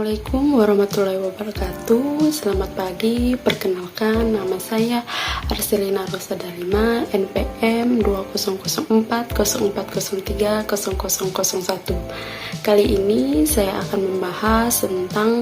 Assalamualaikum warahmatullahi wabarakatuh. Selamat pagi, perkenalkan nama saya Arselina Rosa Darima, NPM 200404030001. Kali ini saya akan membahas tentang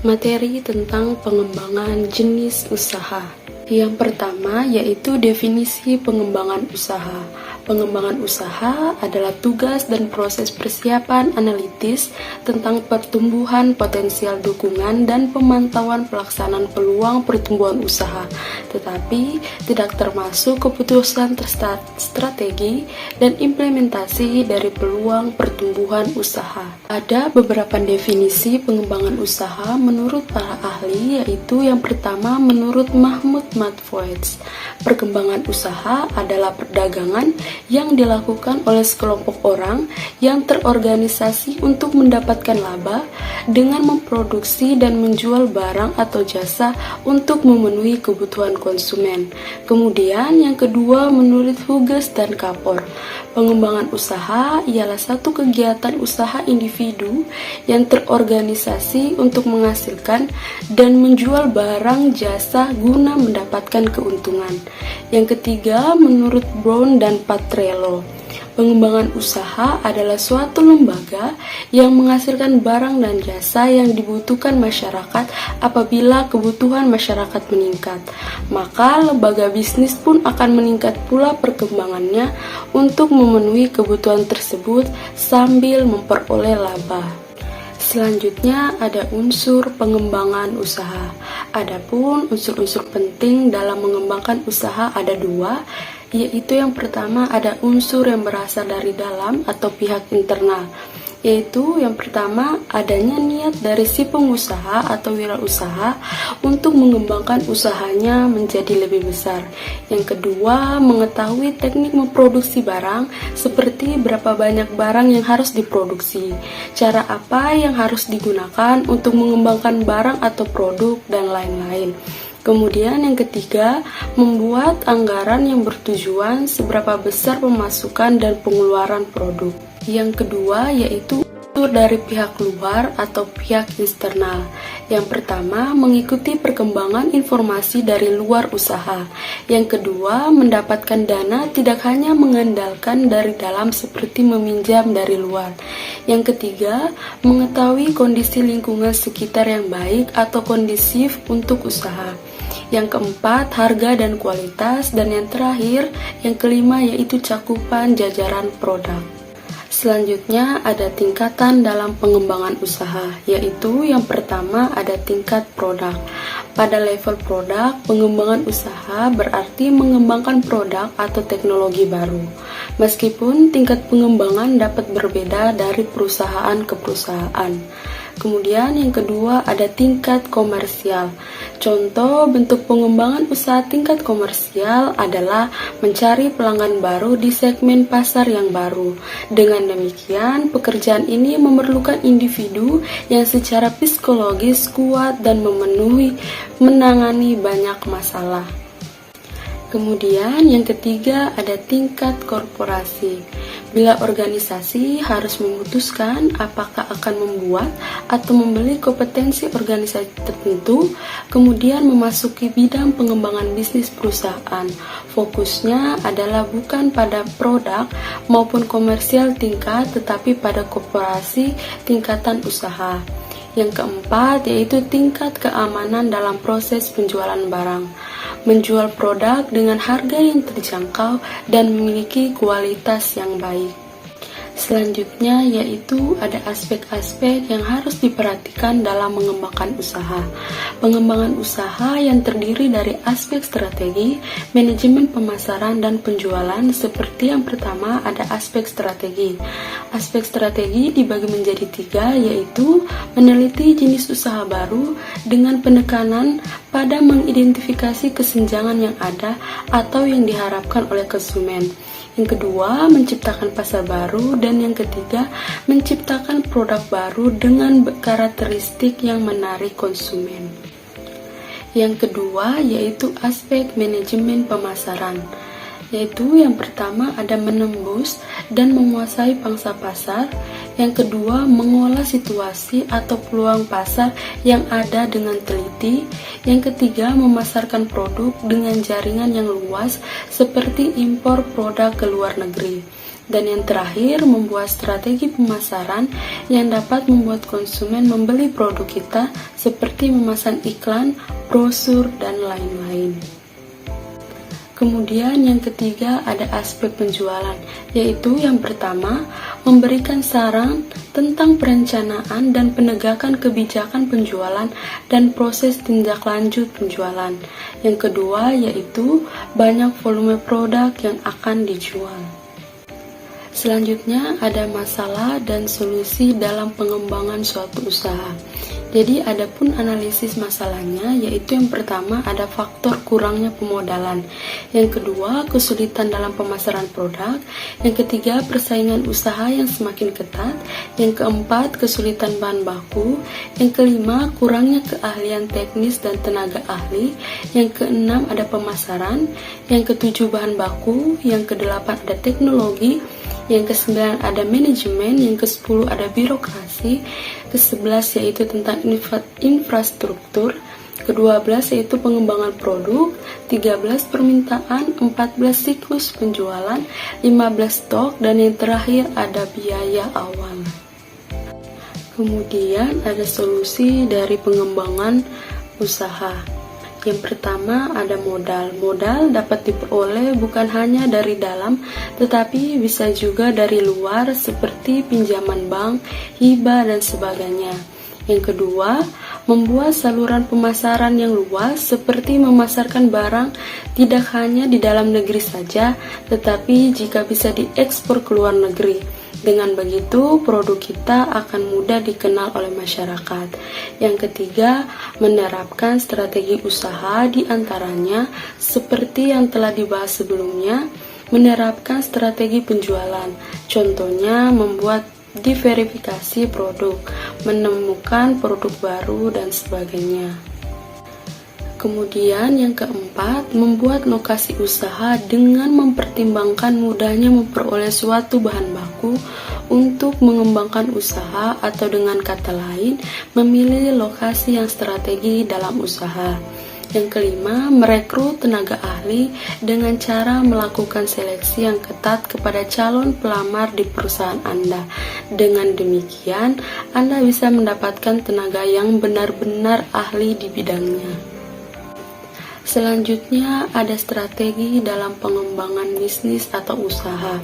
materi tentang pengembangan jenis usaha. Yang pertama yaitu definisi pengembangan usaha. Pengembangan usaha adalah tugas dan proses persiapan analitis tentang pertumbuhan potensial dukungan dan pemantauan pelaksanaan peluang pertumbuhan usaha, tetapi tidak termasuk keputusan strategi dan implementasi dari peluang pertumbuhan usaha. Ada beberapa definisi pengembangan usaha menurut para ahli, yaitu yang pertama menurut Mahmud Matfouez, perkembangan usaha adalah perdagangan yang dilakukan oleh sekelompok orang yang terorganisasi untuk mendapatkan laba dengan memproduksi dan menjual barang atau jasa untuk memenuhi kebutuhan konsumen. Kemudian yang kedua menurut Hughes dan Kapor, pengembangan usaha ialah satu kegiatan usaha individu yang terorganisasi untuk menghasilkan dan menjual barang jasa guna mendapatkan keuntungan. Yang ketiga menurut Brown dan Patrello, pengembangan usaha adalah suatu lembaga yang menghasilkan barang dan jasa yang dibutuhkan masyarakat. Apabila kebutuhan masyarakat meningkat, maka lembaga bisnis pun akan meningkat pula perkembangannya untuk memenuhi kebutuhan tersebut sambil memperoleh laba. Selanjutnya ada unsur pengembangan usaha. Adapun unsur-unsur penting dalam mengembangkan usaha ada dua, yaitu yang pertama ada unsur yang berasal dari dalam atau pihak internal, yaitu yang pertama adanya niat dari si pengusaha atau wirausaha untuk mengembangkan usahanya menjadi lebih besar. Yang kedua, mengetahui teknik memproduksi barang, seperti berapa banyak barang yang harus diproduksi, cara apa yang harus digunakan untuk mengembangkan barang atau produk, dan lain-lain. Kemudian yang ketiga, membuat anggaran yang bertujuan seberapa besar pemasukan dan pengeluaran produk. Yang kedua yaitu unsur dari pihak luar atau pihak eksternal. Yang pertama, mengikuti perkembangan informasi dari luar usaha. Yang kedua, mendapatkan dana tidak hanya mengandalkan dari dalam seperti meminjam dari luar. Yang ketiga, mengetahui kondisi lingkungan sekitar yang baik atau kondisif untuk usaha. Yang keempat, harga dan kualitas. Dan yang terakhir, yang kelima yaitu cakupan jajaran produk. Selanjutnya ada tingkatan dalam pengembangan usaha, yaitu yang pertama ada tingkat produk. Pada level produk, pengembangan usaha berarti mengembangkan produk atau teknologi baru. Meskipun tingkat pengembangan dapat berbeda dari perusahaan ke perusahaan. Kemudian yang kedua ada tingkat komersial. Contoh bentuk pengembangan usaha tingkat komersial adalah mencari pelanggan baru di segmen pasar yang baru. Dengan demikian, pekerjaan ini memerlukan individu yang secara psikologis kuat dan menangani banyak masalah. Kemudian yang ketiga ada tingkat korporasi. Bila organisasi harus memutuskan apakah akan membuat atau membeli kompetensi organisasi tertentu, kemudian memasuki bidang pengembangan bisnis perusahaan. Fokusnya adalah bukan pada produk maupun komersial tingkat, tetapi pada korporasi tingkatan usaha. Yang keempat yaitu tingkat keamanan dalam proses penjualan barang. Menjual produk dengan harga yang terjangkau dan memiliki kualitas yang baik. Selanjutnya yaitu ada aspek-aspek yang harus diperhatikan dalam mengembangkan usaha. Pengembangan usaha yang terdiri dari aspek strategi, manajemen pemasaran dan penjualan. Seperti yang pertama ada aspek strategi. Aspek strategi dibagi menjadi tiga, yaitu meneliti jenis usaha baru dengan penekanan pada mengidentifikasi kesenjangan yang ada atau yang diharapkan oleh konsumen. Yang kedua, menciptakan pasar baru. Dan yang ketiga, menciptakan produk baru dengan karakteristik yang menarik konsumen. Yang kedua, yaitu aspek manajemen pemasaran. yaitu yang pertama ada menembus dan menguasai pangsa pasar, yang kedua mengolah situasi atau peluang pasar yang ada dengan teliti, yang ketiga memasarkan produk dengan jaringan yang luas seperti impor produk ke luar negeri, dan yang terakhir membuat strategi pemasaran yang dapat membuat konsumen membeli produk kita seperti memasang iklan, brosur, dan lain-lain. Kemudian yang ketiga ada aspek penjualan, yaitu yang pertama memberikan saran tentang perencanaan dan penegakan kebijakan penjualan dan proses tindak lanjut penjualan. Yang kedua yaitu banyak volume produk yang akan dijual. Selanjutnya ada masalah dan solusi dalam pengembangan suatu usaha. Jadi adapun analisis masalahnya, yaitu yang pertama ada faktor kurangnya pemodalan, yang kedua kesulitan dalam pemasaran produk, yang ketiga persaingan usaha yang semakin ketat, yang keempat kesulitan bahan baku, yang kelima kurangnya keahlian teknis dan tenaga ahli, yang keenam ada pemasaran, yang ketujuh bahan baku, yang kedelapan ada teknologi, yang ke-9 ada manajemen, yang ke-10 ada birokrasi, ke-11 yaitu tentang infrastruktur, ke-12 yaitu pengembangan produk, 13 permintaan, 14 siklus penjualan, 15 stok, dan yang terakhir ada biaya awal. Kemudian ada solusi dari pengembangan usaha. Yang pertama ada modal. Modal dapat diperoleh bukan hanya dari dalam, tetapi bisa juga dari luar seperti pinjaman bank, hibah, dan sebagainya. Yang kedua, membuat saluran pemasaran yang luas seperti memasarkan barang tidak hanya di dalam negeri saja, tetapi jika bisa diekspor ke luar negeri. Dengan begitu, produk kita akan mudah dikenal oleh masyarakat. Yang ketiga, menerapkan strategi usaha di antaranya seperti yang telah dibahas sebelumnya, menerapkan strategi penjualan. Contohnya, membuat diverifikasi produk, menemukan produk baru, dan sebagainya. Kemudian yang keempat, membuat lokasi usaha dengan mempertimbangkan mudahnya memperoleh suatu bahan baku untuk mengembangkan usaha, atau dengan kata lain, memilih lokasi yang strategi dalam usaha. Yang kelima, merekrut tenaga ahli dengan cara melakukan seleksi yang ketat kepada calon pelamar di perusahaan Anda. Dengan demikian, Anda bisa mendapatkan tenaga yang benar-benar ahli di bidangnya. Selanjutnya ada strategi dalam pengembangan bisnis atau usaha.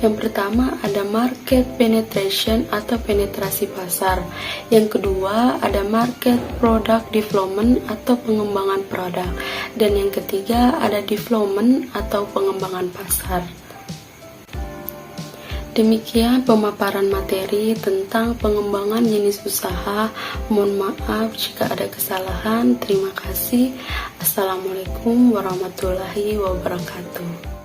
Yang pertama ada market penetration atau penetrasi pasar. Yang kedua ada market product development atau pengembangan produk. Dan yang ketiga ada development atau pengembangan pasar. Demikian pemaparan materi tentang pengembangan jenis usaha. Mohon maaf jika ada kesalahan. Terima kasih. Assalamualaikum warahmatullahi wabarakatuh.